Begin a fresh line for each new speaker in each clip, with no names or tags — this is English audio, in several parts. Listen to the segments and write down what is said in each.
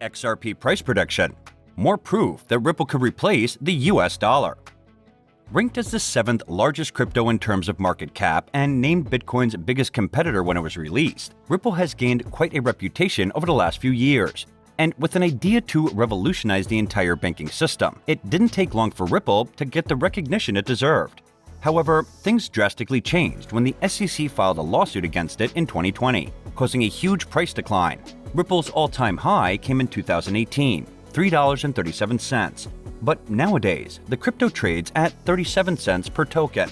XRP price prediction. More proof that Ripple could replace the US dollar. Ranked as the 7th largest crypto in terms of market cap and named Bitcoin's biggest competitor when it was released, Ripple has gained quite a reputation over the last few years. And with an idea to revolutionize the entire banking system, it didn't take long for Ripple to get the recognition it deserved. However, things drastically changed when the SEC filed a lawsuit against it in 2020, causing a huge price decline. Ripple's all-time high came in 2018, $3.37. But nowadays, the crypto trades at 37 cents per token.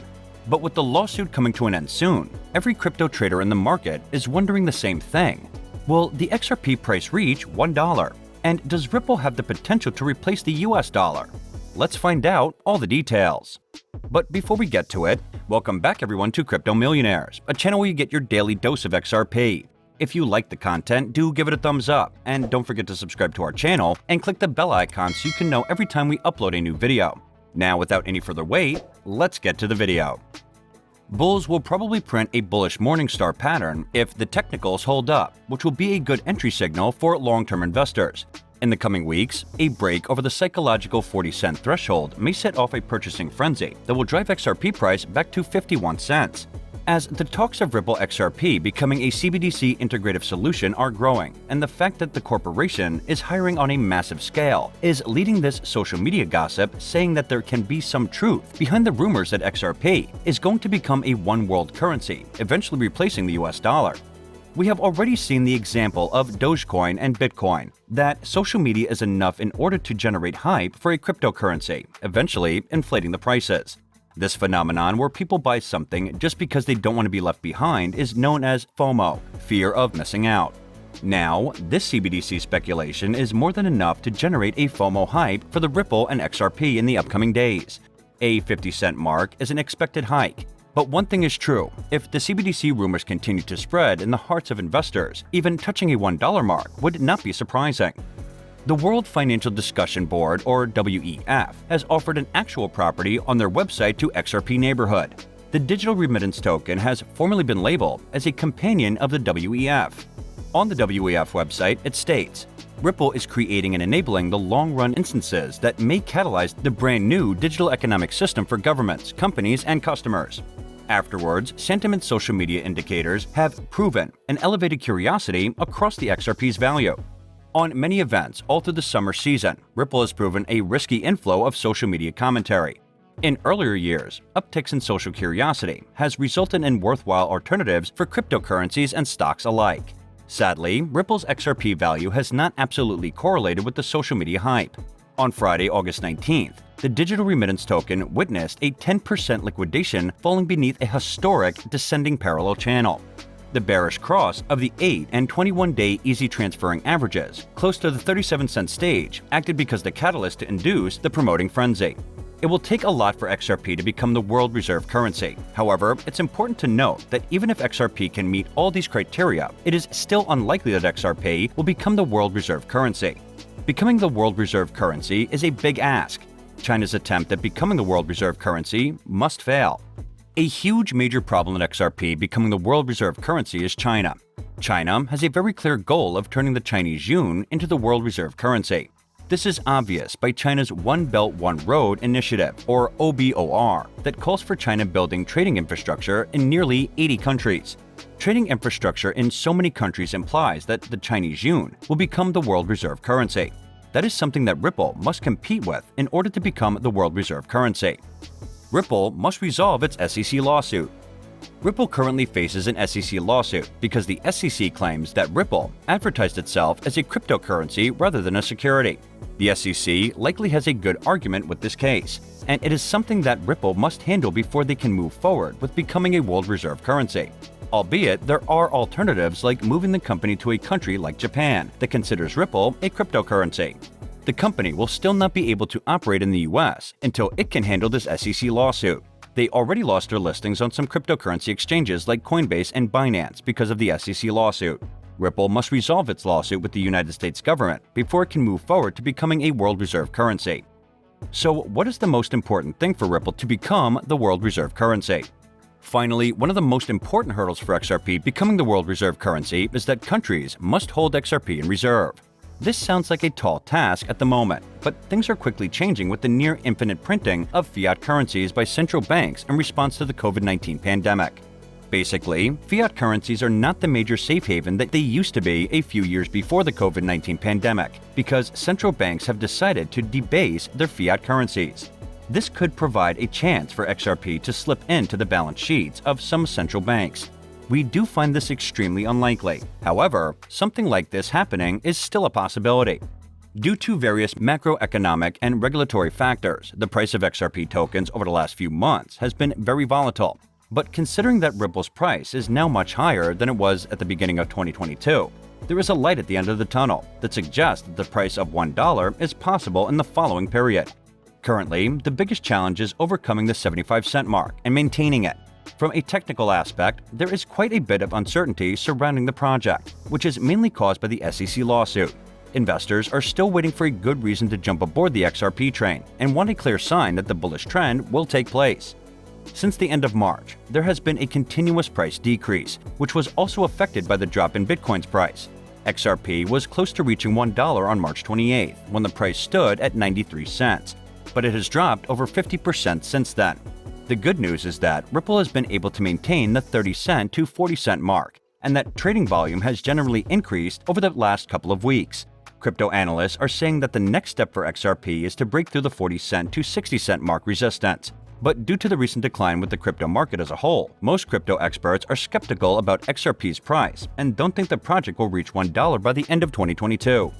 But with the lawsuit coming to an end soon, every crypto trader in the market is wondering the same thing. Will the XRP price reach $1? And does Ripple have the potential to replace the US dollar? Let's find out all the details. But before we get to it, welcome back everyone to Crypto Millionaires, a channel where you get your daily dose of XRP. If you like the content, do give it a thumbs up, and don't forget to subscribe to our channel and click the bell icon so you can know every time we upload a new video. Now, without any further wait, let's get to the video. Bulls will probably print a bullish Morningstar pattern if the technicals hold up, which will be a good entry signal for long-term investors. In the coming weeks, a break over the psychological 40-cent threshold may set off a purchasing frenzy that will drive XRP price back to 51 cents. As the talks of Ripple XRP becoming a CBDC integrative solution are growing, and the fact that the corporation is hiring on a massive scale is leading this social media gossip saying that there can be some truth behind the rumors that XRP is going to become a one-world currency, eventually replacing the US dollar. We have already seen the example of Dogecoin and Bitcoin, that social media is enough in order to generate hype for a cryptocurrency, eventually inflating the prices. This phenomenon where people buy something just because they don't want to be left behind is known as FOMO, fear of missing out. Now, this CBDC speculation is more than enough to generate a FOMO hype for the Ripple and XRP in the upcoming days. A 50-cent mark is an expected hike. But one thing is true, if the CBDC rumors continue to spread in the hearts of investors, even touching a $1 mark would not be surprising. The World Financial Discussion Board, or WEF, has offered an actual property on their website to XRP Neighborhood. The digital remittance token has formally been labeled as a companion of the WEF. On the WEF website, it states, Ripple is creating and enabling the long-run instances that may catalyze the brand new digital economic system for governments, companies, and customers. Afterwards, sentiment social media indicators have proven an elevated curiosity across the XRP's value. On many events all through the summer season, Ripple has proven a risky inflow of social media commentary. In earlier years, upticks in social curiosity has resulted in worthwhile alternatives for cryptocurrencies and stocks alike. Sadly, Ripple's XRP value has not absolutely correlated with the social media hype. On Friday, August 19th, the digital remittance token witnessed a 10% liquidation falling beneath a historic descending parallel channel. The bearish cross of the 8 and 21-day easy transferring averages, close to the 37-cent stage, acted because the catalyst to induce the promoting frenzy. It will take a lot for XRP to become the world reserve currency. However, it's important to note that even if XRP can meet all these criteria, it is still unlikely that XRP will become the world reserve currency. Becoming the world reserve currency is a big ask. China's attempt at becoming the world reserve currency must fail. A huge major problem at XRP becoming the world reserve currency is China. China has a very clear goal of turning the Chinese yuan into the world reserve currency. This is obvious by China's One Belt One Road initiative, or OBOR, that calls for China building trading infrastructure in nearly 80 countries. Trading infrastructure in so many countries implies that the Chinese yuan will become the world reserve currency. That is something that Ripple must compete with in order to become the world reserve currency. Ripple must resolve its SEC lawsuit. Ripple currently faces an SEC lawsuit because the SEC claims that Ripple advertised itself as a cryptocurrency rather than a security. The SEC likely has a good argument with this case, and it is something that Ripple must handle before they can move forward with becoming a world reserve currency. Albeit, there are alternatives like moving the company to a country like Japan that considers Ripple a cryptocurrency. The company will still not be able to operate in the US until it can handle this SEC lawsuit. They already lost their listings on some cryptocurrency exchanges like Coinbase and Binance because of the SEC lawsuit. Ripple must resolve its lawsuit with the United States government before it can move forward to becoming a world reserve currency. So, what is the most important thing for Ripple to become the world reserve currency? Finally, one of the most important hurdles for XRP becoming the world reserve currency is that countries must hold XRP in reserve. This sounds like a tall task at the moment, but things are quickly changing with the near-infinite printing of fiat currencies by central banks in response to the COVID-19 pandemic. Basically, fiat currencies are not the major safe haven that they used to be a few years before the COVID-19 pandemic, because central banks have decided to debase their fiat currencies. This could provide a chance for XRP to slip into the balance sheets of some central banks. We do find this extremely unlikely. However, something like this happening is still a possibility. Due to various macroeconomic and regulatory factors, the price of XRP tokens over the last few months has been very volatile. But considering that Ripple's price is now much higher than it was at the beginning of 2022, there is a light at the end of the tunnel that suggests that the price of $1 is possible in the following period. Currently, the biggest challenge is overcoming the 75-cent mark and maintaining it. From a technical aspect, there is quite a bit of uncertainty surrounding the project, which is mainly caused by the SEC lawsuit. Investors are still waiting for a good reason to jump aboard the XRP train and want a clear sign that the bullish trend will take place. Since the end of March, there has been a continuous price decrease, which was also affected by the drop in Bitcoin's price. XRP was close to reaching $1 on March 28th, when the price stood at 93 cents, but it has dropped over 50% since then. The good news is that Ripple has been able to maintain the 30-cent to 40-cent mark, and that trading volume has generally increased over the last couple of weeks. Crypto analysts are saying that the next step for XRP is to break through the 40-cent to 60-cent mark resistance. But due to the recent decline with the crypto market as a whole, most crypto experts are skeptical about XRP's price and don't think the project will reach $1 by the end of 2022.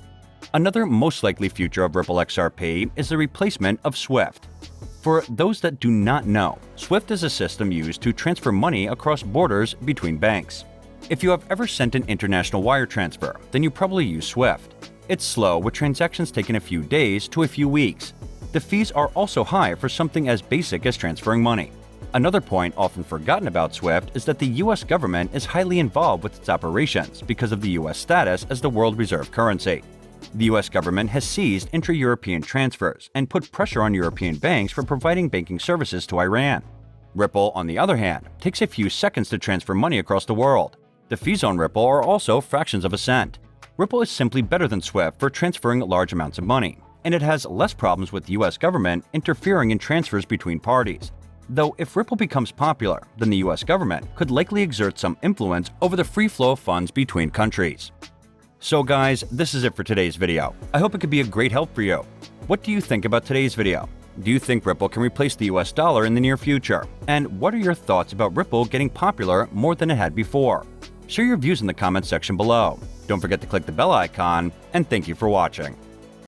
Another most likely future of Ripple XRP is the replacement of SWIFT. For those that do not know, SWIFT is a system used to transfer money across borders between banks. If you have ever sent an international wire transfer, then you probably use SWIFT. It's slow, with transactions taking a few days to a few weeks. The fees are also high for something as basic as transferring money. Another point often forgotten about SWIFT is that the US government is highly involved with its operations because of the US status as the world reserve currency. The US government has seized intra-European transfers and put pressure on European banks for providing banking services to Iran. Ripple, on the other hand, takes a few seconds to transfer money across the world. The fees on Ripple are also fractions of a cent. Ripple is simply better than SWIFT for transferring large amounts of money, and it has less problems with the US government interfering in transfers between parties. Though if Ripple becomes popular, then the US government could likely exert some influence over the free flow of funds between countries. So guys, this is it for today's video. I hope it could be a great help for you. What do you think about today's video? Do you think Ripple can replace the US dollar in the near future? And what are your thoughts about Ripple getting popular more than it had before? Share your views in the comments section below. Don't forget to click the bell icon, and thank you for watching.